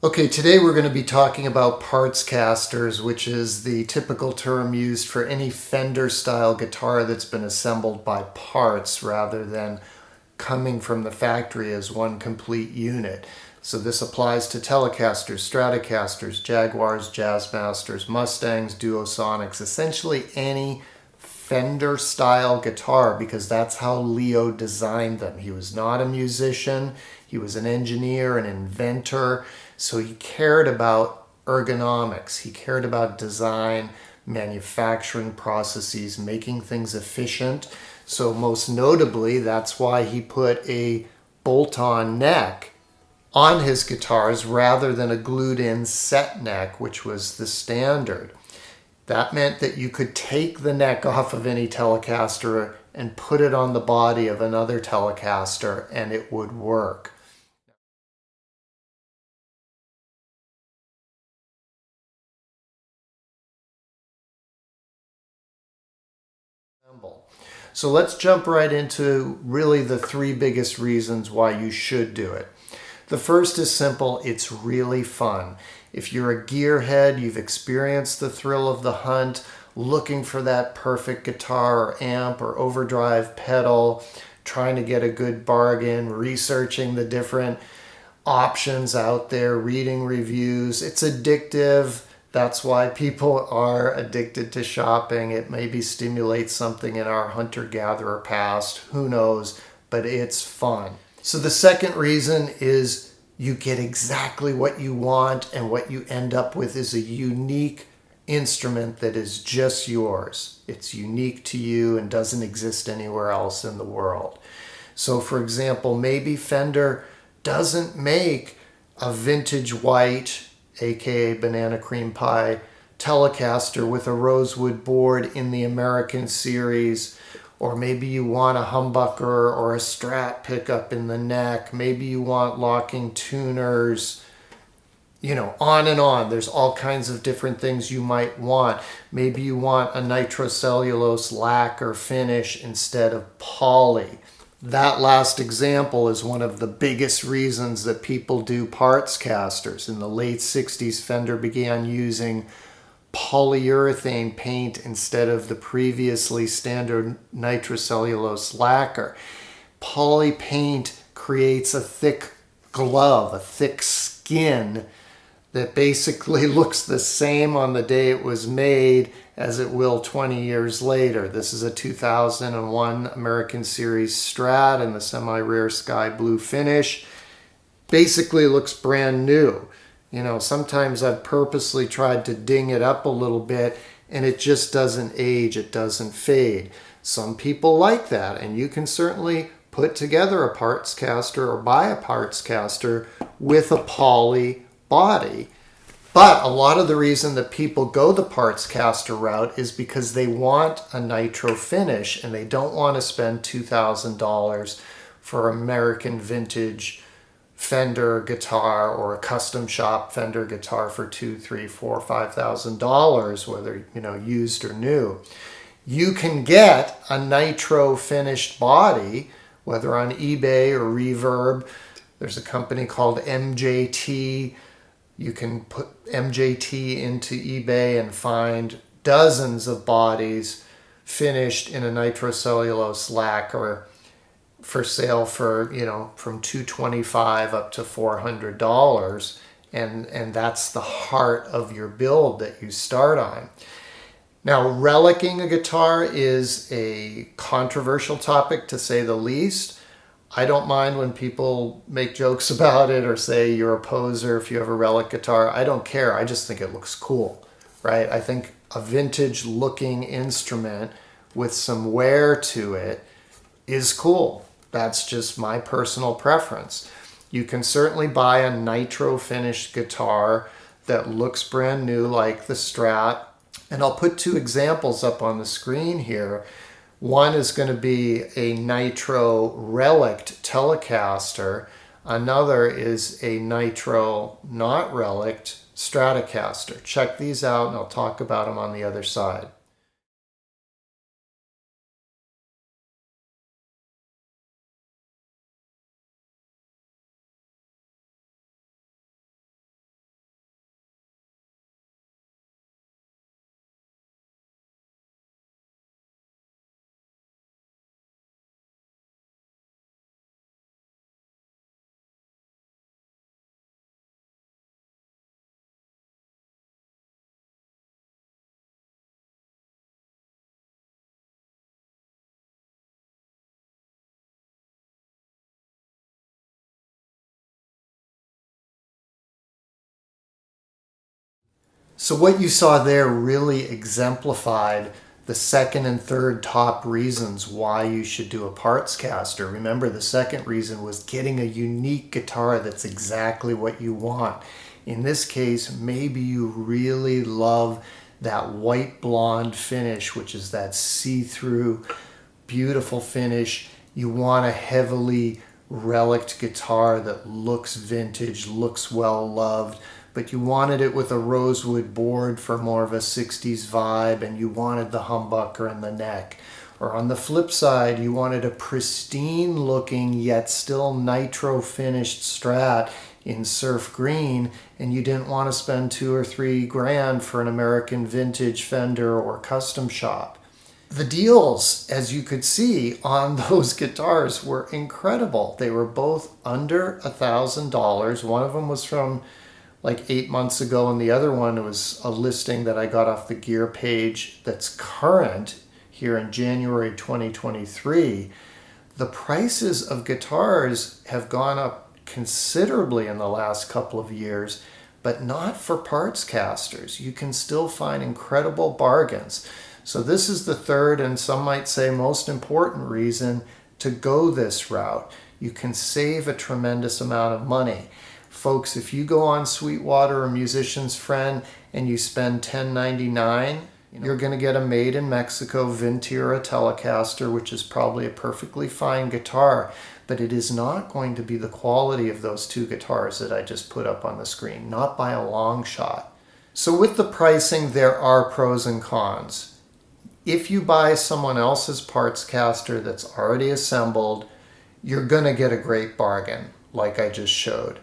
Okay, today we're going to be talking about parts casters, which is the typical term used for any Fender style guitar that's been assembled by parts rather than coming from the factory as one complete unit. So this applies to Telecasters, Stratocasters, Jaguars, Jazzmasters, Mustangs, Duosonics, essentially any Fender style guitar, because that's how Leo designed them. He was not a musician, he was an engineer, an inventor, so he cared about ergonomics, he cared about design, manufacturing processes, making things efficient. So most notably, that's why he put a bolt-on neck on his guitars rather than a glued-in set neck, which was the standard. That meant that you could take the neck off of any Telecaster and put it on the body of another Telecaster and it would work. So let's jump right into really the three biggest reasons why you should do it. The first is simple, it's really fun. If you're a gearhead, you've experienced the thrill of the hunt, looking for that perfect guitar or amp or overdrive pedal, trying to get a good bargain, researching the different options out there, reading reviews. It's addictive. That's why people are addicted to shopping. It maybe stimulates something in our hunter-gatherer past. Who knows? But it's fun. So the second reason is you get exactly what you want, and what you end up with is a unique instrument that is just yours. It's unique to you and doesn't exist anywhere else in the world. So for example, maybe Fender doesn't make a vintage white, aka banana cream pie, Telecaster with a rosewood board in the American series, or maybe you want a humbucker or a Strat pickup in the neck, maybe you want locking tuners, on and on. There's all kinds of different things you might want. Maybe you want a nitrocellulose lacquer finish instead of poly. That last example is one of the biggest reasons that people do parts casters. In the late 60s, Fender began using polyurethane paint instead of the previously standard nitrocellulose lacquer. Poly paint creates a thick glove, a thick skin that basically looks the same on the day it was made as it will 20 years later. This is a 2001 American Series Strat in the semi-rare sky blue finish. Basically looks brand new. Sometimes I've purposely tried to ding it up a little bit and it just doesn't age, it doesn't fade. Some people like that, and you can certainly put together a parts caster or buy a parts caster with a poly body. But a lot of the reason that people go the parts caster route is because they want a nitro finish and they don't want to spend $2,000 for American vintage Fender guitar or a custom shop Fender guitar for $2,000, $3,000, $4,000, $5,000, whether used or new. You can get a nitro finished body, whether on eBay or Reverb. There's a company called MJT. You can put MJT into eBay and find dozens of bodies finished in a nitrocellulose lacquer for sale for, from $225 up to $400. And that's the heart of your build that you start on. Now, relicking a guitar is a controversial topic, to say the least. I don't mind when people make jokes about it or say you're a poser if you have a relic guitar. I don't care. I just think it looks cool, right? I think a vintage looking instrument with some wear to it is cool. That's just my personal preference. You can certainly buy a nitro finished guitar that looks brand new like the Strat. And I'll put two examples up on the screen here. One is going to be a nitro relict Telecaster. Another is a nitro not relict Stratocaster. Check these out and I'll talk about them on the other side. So what you saw there really exemplified the second and third top reasons why you should do a parts caster. Remember, the second reason was getting a unique guitar that's exactly what you want. In this case, maybe you really love that white blonde finish, which is that see-through, beautiful finish. You want a heavily reliced guitar that looks vintage, looks well loved, but you wanted it with a rosewood board for more of a 60s vibe, and you wanted the humbucker in the neck. Or on the flip side, you wanted a pristine looking yet still nitro finished Strat in surf green, and you didn't want to spend $2 or $3 grand for an American vintage Fender or custom shop. The deals, as you could see on those guitars, were incredible. They were both under $1,000. One of them was from like 8 months ago, and the other one was a listing that I got off the gear page that's current here in January 2023. The prices of guitars have gone up considerably in the last couple of years, but not for parts casters. You can still find incredible bargains. So this is the third, and some might say most important reason to go this route. You can save a tremendous amount of money. Folks, if you go on Sweetwater or Musician's Friend and you spend $10.99, you're going to get a made in Mexico Ventura Telecaster, which is probably a perfectly fine guitar, but it is not going to be the quality of those two guitars that I just put up on the screen, not by a long shot. So with the pricing, there are pros and cons. If you buy someone else's parts caster that's already assembled, you're going to get a great bargain, like I just showed.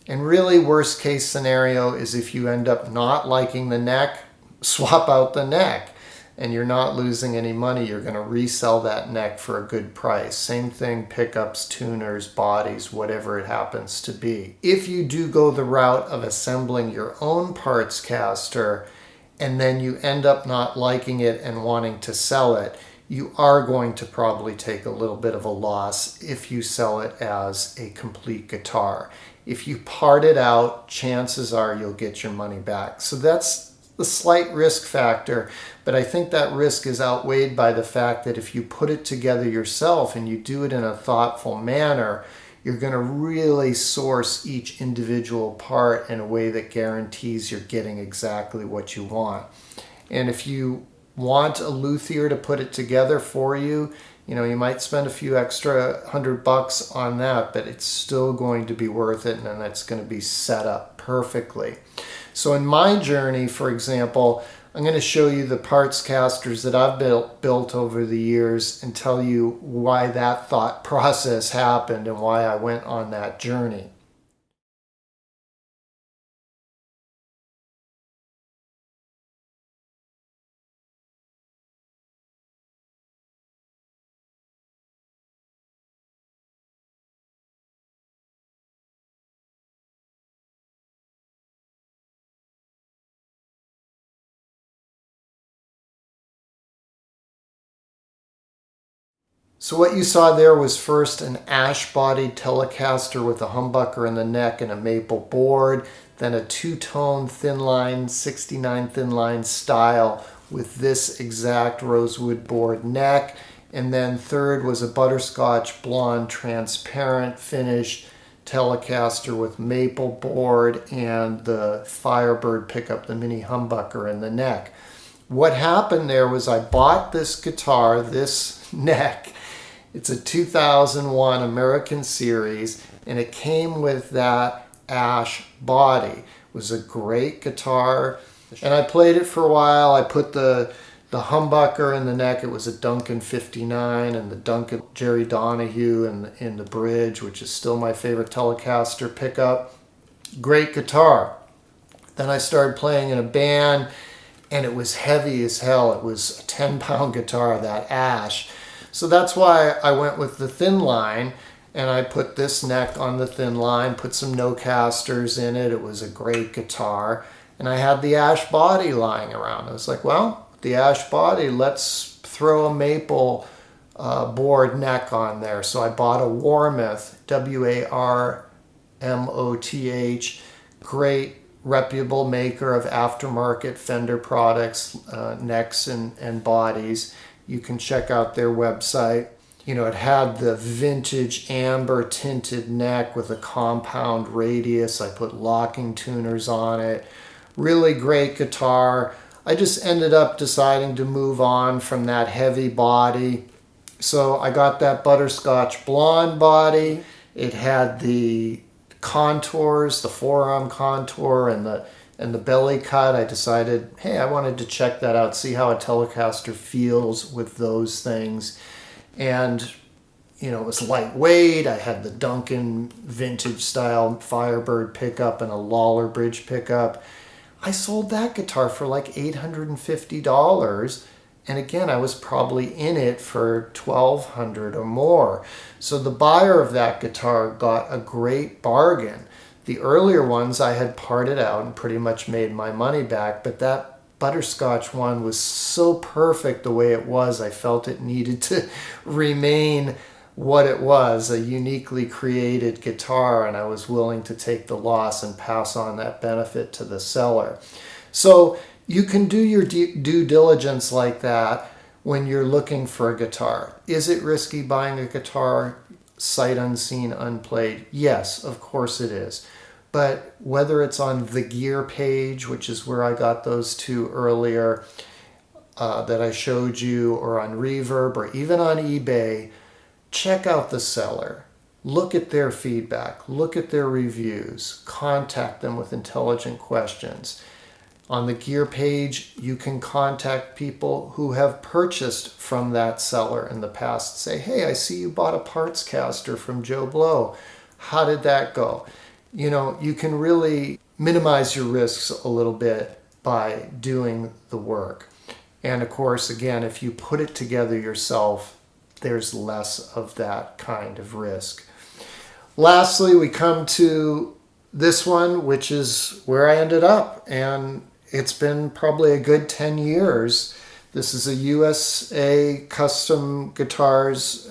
And really, worst case scenario is if you end up not liking the neck, swap out the neck, and you're not losing any money. You're going to resell that neck for a good price. Same thing, pickups, tuners, bodies, whatever it happens to be. If you do go the route of assembling your own parts caster, and then you end up not liking it and wanting to sell it, you are going to probably take a little bit of a loss if you sell it as a complete guitar. If you part it out, chances are you'll get your money back. So that's the slight risk factor, but I think that risk is outweighed by the fact that if you put it together yourself and you do it in a thoughtful manner, you're going to really source each individual part in a way that guarantees you're getting exactly what you want. And if you want a luthier to put it together for you, you might spend a few extra $100 on that, but it's still going to be worth it, and then it's going to be set up perfectly. So in my journey, for example, I'm going to show you the parts casters that I've built over the years and tell you why that thought process happened and why I went on that journey. So what you saw there was first an ash-bodied Telecaster with a humbucker in the neck and a maple board, then a two-tone thin line, 69 thin line style with this exact rosewood board neck, and then third was a butterscotch blonde transparent finished Telecaster with maple board and the Firebird pickup, the mini humbucker in the neck. What happened there was I bought this guitar, this neck. It's a 2001 American Series, and it came with that ash body. It was a great guitar, and I played it for a while. I put the humbucker in the neck. It was a Duncan 59, and the Duncan Jerry Donahue in the bridge, which is still my favorite Telecaster pickup. Great guitar. Then I started playing in a band, and it was heavy as hell. It was a 10-pound guitar, that ash. So that's why I went with the thin line, and I put this neck on the thin line, put some no-casters in it. It was a great guitar. And I had the ash body lying around. I was like, well, the ash body, let's throw a maple board neck on there. So I bought a Warmoth, Warmoth, great reputable maker of aftermarket Fender products, necks and bodies. You can check out their website. You know, it had the vintage amber tinted neck with a compound radius. I put locking tuners on it. Really great guitar. I just ended up deciding to move on from that heavy body. So I got that butterscotch blonde body. It had the contours, the forearm contour and the belly cut. I decided, hey, I wanted to check that out, see how a Telecaster feels with those things. And, you know, it was lightweight. I had the Duncan vintage style Firebird pickup and a Lawler bridge pickup. I sold that guitar for like $850. And again, I was probably in it for $1,200 or more. So the buyer of that guitar got a great bargain. The earlier ones I had parted out and pretty much made my money back, but that butterscotch one was so perfect the way it was. I felt it needed to remain what it was, a uniquely created guitar, and I was willing to take the loss and pass on that benefit to the seller. So you can do your due diligence like that when you're looking for a guitar. Is it risky buying a guitar sight unseen, unplayed? Yes, of course it is. But whether it's on the gear page, which is where I got those two earlier that I showed you, or on Reverb, or even on eBay, check out the seller. Look at their feedback. Look at their reviews. Contact them with intelligent questions. On the gear page, you can contact people who have purchased from that seller in the past. Say, hey, I see you bought a parts caster from Joe Blow. How did that go? You know, you can really minimize your risks a little bit by doing the work. And of course, again, if you put it together yourself, there's less of that kind of risk. Lastly, we come to this one, which is where I ended up. And it's been probably a good 10 years. This is a USA Custom Guitars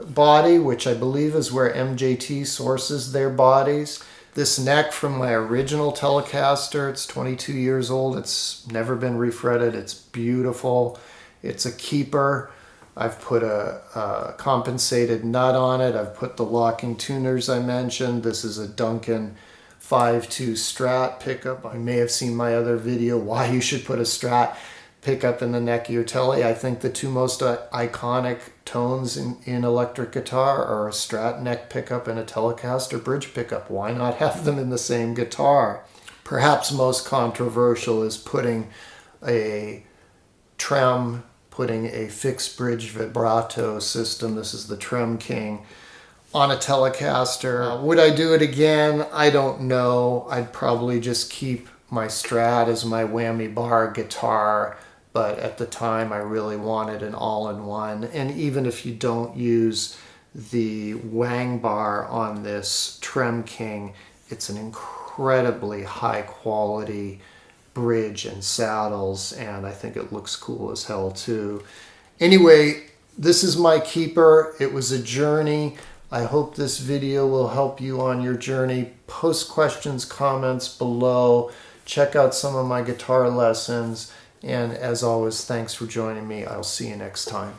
body, which I believe is where MJT sources their bodies. This neck from my original Telecaster, it's 22 years old. It's never been refretted. It's beautiful. It's a keeper. I've put a compensated nut on it. I've put the locking tuners I mentioned. This is a Duncan 5.2 Strat pickup. I may have seen my other video, why you should put a Strat pickup in the neck of your Tele. I think the two most iconic tones in electric guitar are a Strat neck pickup and a Telecaster bridge pickup. Why not have them in the same guitar? Perhaps most controversial is putting a trem, putting a fixed bridge vibrato system. This is the Trem King on a Telecaster. Would I do it again? I don't know. I'd probably just keep my Strat as my whammy bar guitar, but at the time I really wanted an all-in-one. And even if you don't use the wang bar on this Trem King, it's an incredibly high quality bridge and saddles, and I think it looks cool as hell too. Anyway, this is my keeper. It was a journey. I hope this video will help you on your journey. Post questions, comments below. Check out some of my guitar lessons. And as always, thanks for joining me. I'll see you next time.